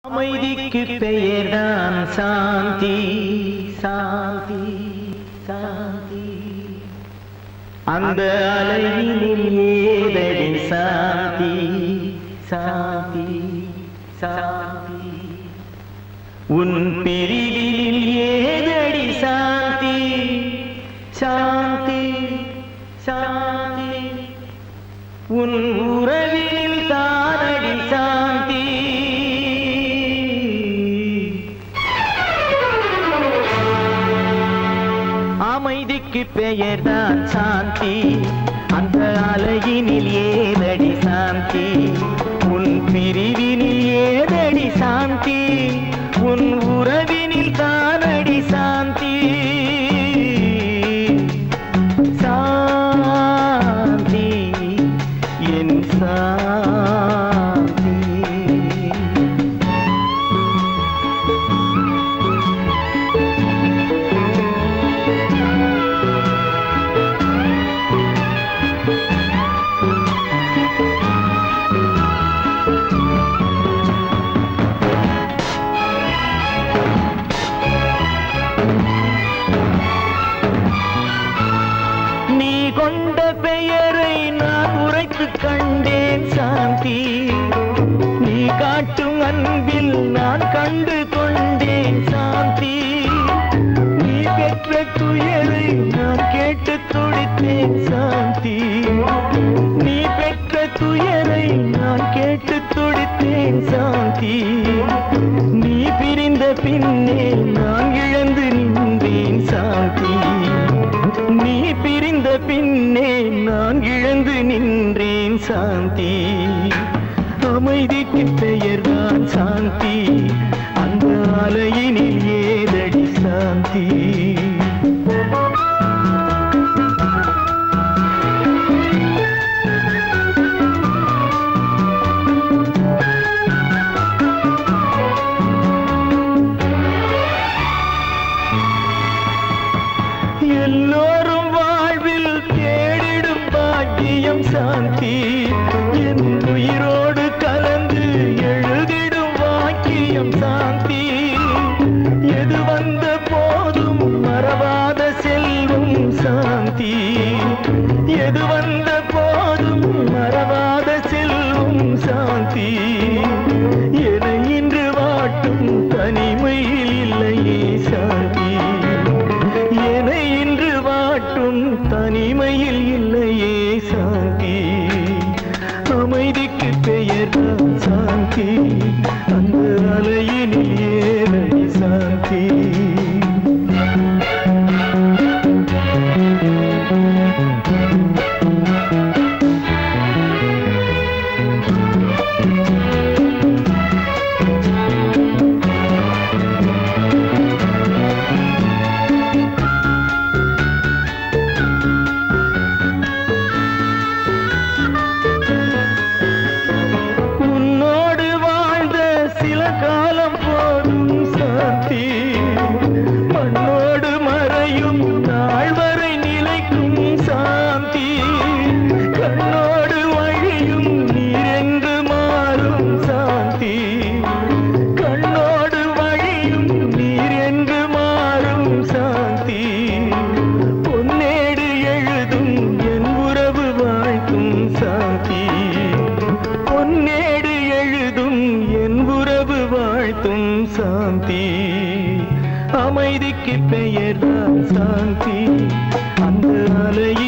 அமைதிக்கு பெயர்தான் சாந்தி. சாந்தி சாந்தி அந்த அலையினில் ஏதடி சாந்தி. சாந்தி சாந்தி உன் பிரிவினில் ஏதடி சாந்தி. சாந்தி சாந்தி உன் உறவினில் தானடி சாந்தி. அமைதிக்கு பெயர்தான் சாந்தி. அந்த அலையினில் ஏதடி சாந்தி. உன் பிரிவினில் ஏதடி சாந்தி. உன் உறவினில் தானடி சாந்தி. சாந்தி என் சாந்தி. கொண்ட பெயரை நான் உரைத்து கண்டேன் சாந்தி. நீ காட்டும் அன்பில் நான் கண்டு கொண்டேன் சாந்தி. நீ பெற்ற துயரை நான் கேட்டு துடித்தேன் சாந்தி. நீ பெற்ற துயரை நான் கேட்டு துடித்தேன் சாந்தி. நீ பிரிந்த பின்னே நான் இழந்து நின்றேன் சாந்தி. நீ பிரிந்த பின்னே நான் இழந்து நின்றேன் சாந்தி. அமைதிக்கு பெயர்தான் சாந்தி. அந்த அலையினில் ஏதடி சாந்தி. எல்லோரும் வாழ்வில் தேடிடும் பாக்கியம் சாந்தி. என் உயிரோடு கலந்து எழுதிடும் வாக்கியம் சாந்தி. எது வந்த போதும் மறவாத செல்வம் சாந்தி. எது வந்த போதும் மறவாத செல்வம் சாந்தி. என இன்று வாட்டும் தனிமையில் இல்லையே சாந்தி. தனிமையில் இல்லையே சாந்தி. அமைதிக்கு பெயர்தான் சாந்தி. அந்த அலையினில் ஏதடி சாந்தி. காலம் போதும் சாந்தி. மண்ணோடு மறையும் நாள் வரை நிலைக்கும் சாந்தி. கண்ணோடு வழியும் நீரென்று மாறும் சாந்தி. கண்ணோடு வழியும் நீரென்று மாறும் சாந்தி. பொன்னேடு எழுதும் என் உறவு வாழ்த்தும் சாந்தி. பொன்னேடு எழுதும் என் உறவு வாழ்த்தும் சாந்தி. அமைதிக்கு பெயர்தான் சாந்தி. அந்த அலையில்